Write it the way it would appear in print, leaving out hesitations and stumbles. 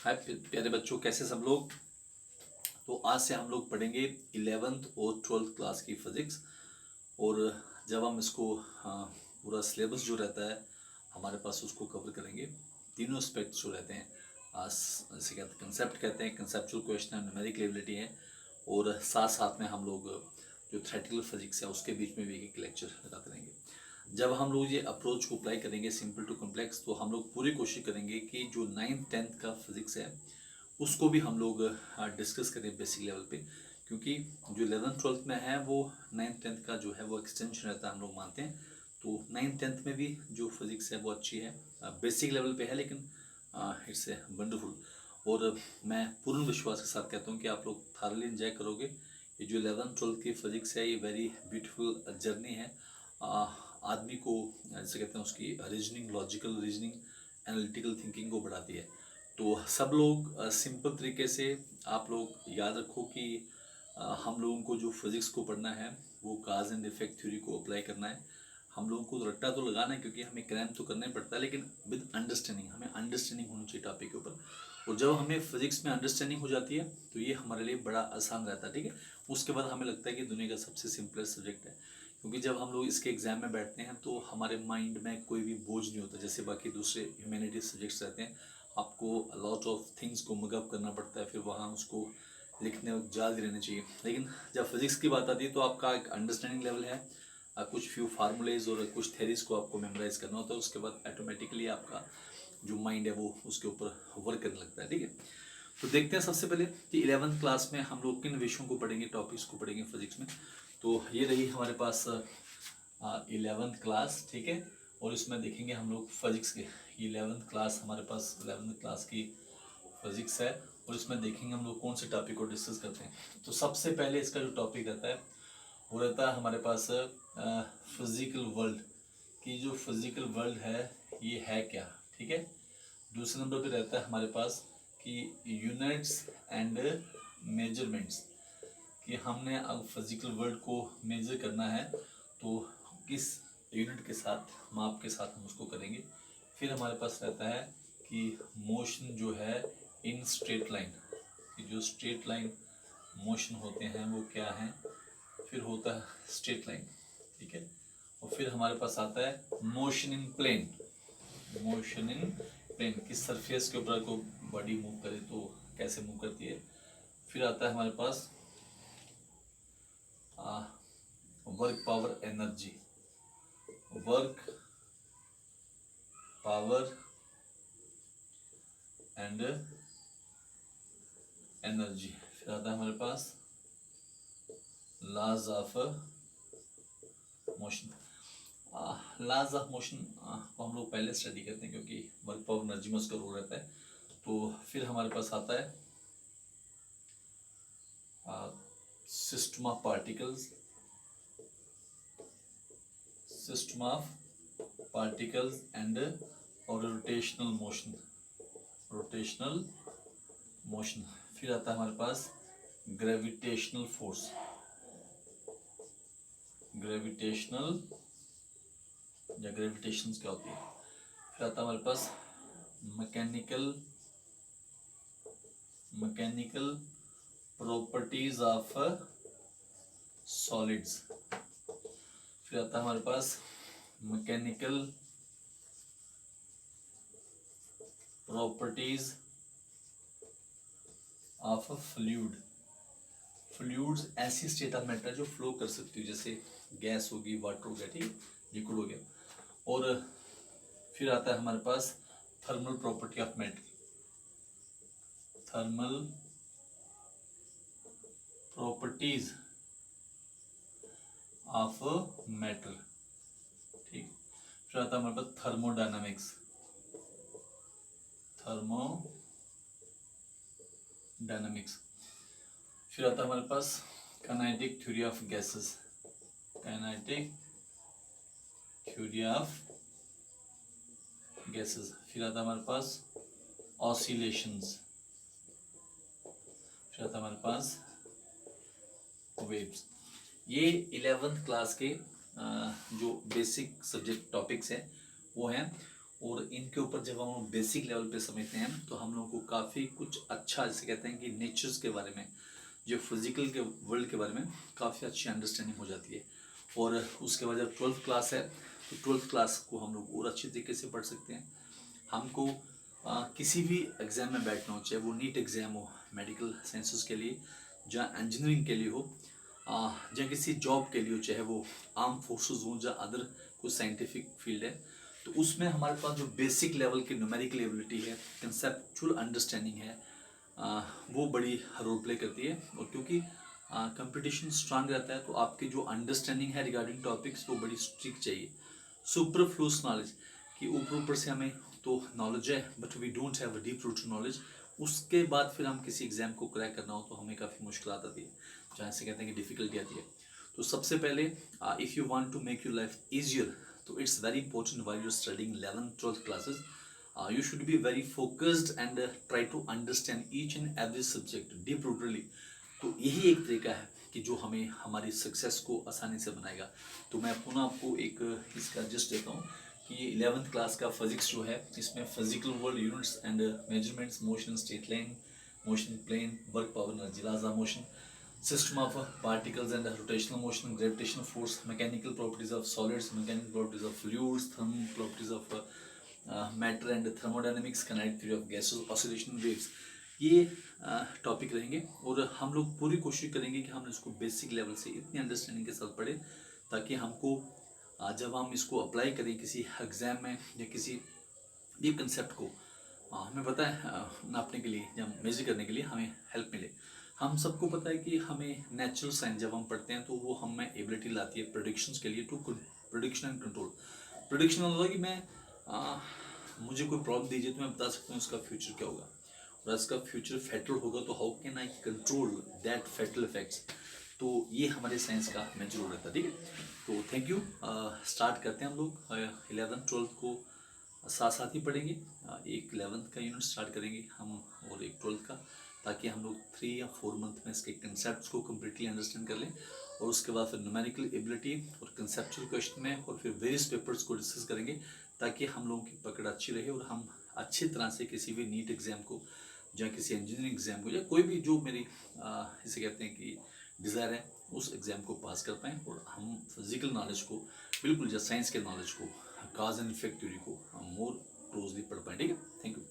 हाय प्यारे बच्चों, कैसे सब लोग। तो आज से हम लोग पढ़ेंगे 11th और 12th क्लास की फिज़िक्स। और जब हम इसको पूरा सिलेबस जो रहता है हमारे पास उसको कवर करेंगे। तीनों एस्पेक्ट्स जो रहते हैं इसे कहते हैं कंसेप्ट, कहते हैं कंसेप्चुअल क्वेश्चन, न्यूमेरिकल एबिलिटी है। और साथ साथ में हम लोग जो थ्योरेटिकल फिजिक्स है उसके बीच में भी एक लेक्चर लगाते रहेंगे। जब हम लोग ये अप्रोच को अप्लाई करेंगे सिंपल टू कॉम्प्लेक्स, तो हम लोग पूरी कोशिश करेंगे कि जो 9th-10th का फिजिक्स है उसको भी हम लोग डिस्कस करें बेसिक लेवल पे। क्योंकि जो 11th-12th में है वो 9th-10th का जो है वो एक्सटेंशन रहता है, हम लोग मानते हैं। तो 9th-10th में भी जो फिजिक्स है वो अच्छी है, बेसिक लेवल पे है, लेकिन इट्स ए वंडरफुल। और मैं पूर्ण विश्वास के साथ कहता हूँ कि आप लोग थारली एंजॉय करोगे। ये जो 11th-12th की फिजिक्स है ये वेरी ब्यूटीफुल जर्नी है। आदमी को जैसे कहते हैं उसकी reasoning, logical reasoning, analytical thinking को बढ़ाती है। तो सब लोग सिंपल तरीके से आप लोग याद रखो कि हम लोगों को जो फिज़िक्स को पढ़ना है वो काज एंड इफेक्ट थ्योरी को अप्लाई करना है। हम लोगों को रट्टा तो लगाना है क्योंकि हमें क्रैम तो करना ही पड़ता है, लेकिन विद अंडरस्टैंडिंग, हमें अंडरस्टैंडिंग होनी चाहिए टॉपिक के ऊपर। और जब हमें फिज़िक्स में अंडरस्टैंडिंग हो जाती है तो ये हमारे लिए बड़ा आसान रहता है, ठीक है। उसके बाद हमें लगता है कि दुनिया का सबसे सिंपलेस्ट सब्जेक्ट है। क्योंकि जब हम लोग इसके एग्ज़ाम में बैठते हैं तो हमारे माइंड में कोई भी बोझ नहीं होता, जैसे बाकी दूसरे ह्यूमैनिटीज सब्जेक्ट्स रहते हैं। आपको लॉट ऑफ थिंग्स को मगअप करना पड़ता है, फिर वहाँ उसको लिखने वक्त याद रहना चाहिए। लेकिन जब फिज़िक्स की बात आती है तो आपका एक अंडरस्टैंडिंग लेवल है, कुछ फ्यू फार्मूलेज और कुछ थेरीज को आपको मेमोराइज करना होता है। उसके बाद ऑटोमेटिकली आपका जो माइंड है वो उसके ऊपर वर्क करने लगता है, ठीक है। तो देखते हैं सबसे पहले कि 11th क्लास में हम लोग किन विषयों को पढ़ेंगे, टॉपिक्स को पढ़ेंगे फिजिक्स में। तो ये रही हमारे पास 11th क्लास, ठीक है। और इसमें देखेंगे हम लोग फिजिक्स के 11th क्लास, हमारे पास 11th क्लास की फिजिक्स है। और इसमें देखेंगे हम लोग कौन से टॉपिक को डिस्कस करते हैं। तो सबसे पहले इसका जो टॉपिक रहता है वो रहता है हमारे पास फिजिकल वर्ल्ड की। जो फिजिकल वर्ल्ड है ये है क्या, ठीक है। दूसरे नंबर पे रहता है हमारे पास कि यूनिट्स एंड मेजरमेंट्स, कि हमने अब फिजिकल वर्ल्ड को मेजर करना है तो किस यूनिट के साथ, माप के साथ हम उसको करेंगे। फिर हमारे पास रहता है कि मोशन जो है इन स्ट्रेट लाइन, कि जो स्ट्रेट लाइन मोशन होते हैं वो क्या हैं। फिर होता है स्ट्रेट लाइन, ठीक है। और फिर हमारे पास आता है motion in plane, motion in plane किस सरफेस के ऊपर को बॉडी मूव करे तो कैसे मूव करती है। फिर आता है हमारे पास work power energy, work power and energy. फिर आता है हमारे पास laws of motion. Laws of motion को हम लोग पहले स्टडी करते हैं क्योंकि वर्क पावर एनर्जी में उसका रोल रहता है। तो फिर हमारे पास आता है system of particles, system of particles and और रोटेशनल मोशन, रोटेशनल मोशन। फिर आता है हमारे पास ग्रेविटेशनल फोर्स, ग्रेविटेशनल या ग्रेविटेशंस क्या होती है। फिर आता है हमारे पास mechanical, mechanical properties of solids. फिर आता है हमारे पास mechanical properties of fluid. Fluids ऐसी स्टेट ऑफ मैटर जो फ्लो कर सकती है, जैसे गैस होगी, वाटर हो गया, ठीक, लिक्विड हो गया। और फिर आता है हमारे पास thermal property of matter, thermal properties of matter, ठीक। फिर आता है हमारे पास थर्मोडायनामिक्स, थर्मोडायनामिक्स। फिर आता है हमारे पास kinetic theory of gases, kinetic theory of gases. फिर आता है हमारे पास ऑसिलेशंस। फिर आता है हमारे पास वेव्स। ये 11th क्लास के जो बेसिक सब्जेक्ट टॉपिक्स हैं वो हैं। और इनके ऊपर जब हम लोग बेसिक लेवल पे समझते हैं तो हम लोग को काफ़ी कुछ अच्छा, जैसे कहते हैं कि नेचर्स के बारे में, जो फिजिकल के वर्ल्ड के बारे में काफ़ी अच्छी अंडरस्टैंडिंग हो जाती है। और उसके बाद जब 12th क्लास है तो 12th क्लास को हम लोग और अच्छी तरीके से पढ़ सकते हैं। हमको किसी भी एग्ज़ाम में बैठना हो, चाहे वो नीट एग्ज़ाम हो मेडिकल साइंसेस के लिए, जहाँ इंजीनियरिंग के लिए हो, या किसी जॉब के लिए हो, चाहे वो आर्म फोर्सेस हो या अदर कोई साइंटिफिक फील्ड है, तो उसमें हमारे पास जो बेसिक लेवल की न्यूमेरिकल एबिलिटी है, कंसेप्चुअल अंडरस्टैंडिंग है, वो बड़ी रोल प्ले करती है। और क्योंकि कंपटीशन स्ट्रांग रहता है तो आपकी जो अंडरस्टैंडिंग है रिगार्डिंग टॉपिक्स वो बड़ी स्ट्रिक्ट चाहिए। सुपरफ्लूस नॉलेज कि ऊपर ऊपर से हमें तो नॉलेज है but we don't have a deep rooted knowledge, उसके बाद फिर हम किसी एग्जाम को क्रैक करना हो तो हमें काफ़ी मुश्किल आती है, जहाँ से कहते हैं कि डिफ़िकल्टी आती है। तो सबसे पहले if you want to make your life easier, तो it's very important while you are studying 11th 12th classes, you should be very focused and try to understand each and every subject deep rootedly। तो यही एक तरीका है कि जो हमें हमारी सक्सेस को आसानी से बनाएगा। तो मैं पुनः आपको एक इसका जस्ट देता हूँ कि 11th क्लास का फिजिक्स जो है, इसमें physical world units and measurements, motion straight line, motion plane, work power energy, laws motion, system of particles and rotational motion, gravitational force, mechanical properties of solids, mechanical properties of fluids, thermal properties of matter and thermodynamics, kinetic theory of gases, oscillation waves, ये topic रहेंगे। और हम लोग पूरी कोशिश करेंगे कि हम इसको बेसिक लेवल से इतनी अंडरस्टैंडिंग के साथ पढ़ें ताकि हमको जब हम इसको अप्लाई करें किसी एग्ज़ाम में या किसी भी कंसेप्ट को हमें पता है नापने के लिए या मेजर करने के लिए हमें हेल्प मिले। हम सबको पता है कि हमें नेचुरल साइंस जब हम पढ़ते हैं तो वो हमें एबिलिटी लाती है प्रेडिक्शंस के लिए, to prediction and control. Prediction होगा कि मैं मुझे कोई प्रॉब्लम दीजिए तो मैं बता सकता हूँ इसका फ्यूचर क्या होगा, और इसका फ्यूचर फैटल होगा तो how can I control that fatal effects. तो ये हमारे साइंस का मेजर रोल रहता है, ठीक है। तो थैंक यू। स्टार्ट करते हैं हम लोग 11th 12th को साथ साथ ही पढ़ेंगे। एक 11th का यूनिट स्टार्ट करेंगे हम और एक 12th का, ताकि हम लोग 3 या 4 मंथ में इसके कंसेप्ट को कम्प्लीटली अंडरस्टैंड कर लें। और उसके बाद फिर न्यूमेरिकल एबिलिटी और कंसेप्चुअल क्वेश्चन में और फिर वेरियस पेपर्स को डिस्कस करेंगे ताकि हम लोगों की पकड़ अच्छी रहे और हम अच्छी तरह से किसी भी नीट एग्ज़ाम को या किसी इंजीनियरिंग एग्ज़ाम को या कोई भी जो मेरी इसे कहते हैं कि डिज़ायर है उस एग्ज़ाम को पास कर पाएँ और हम फिजिकल नॉलेज को बिल्कुल या साइंस के नॉलेज को, काज एंड इफेक्ट थ्योरी को हम मोर क्लोजली पढ़ पाएँ, ठीक है। Thank you.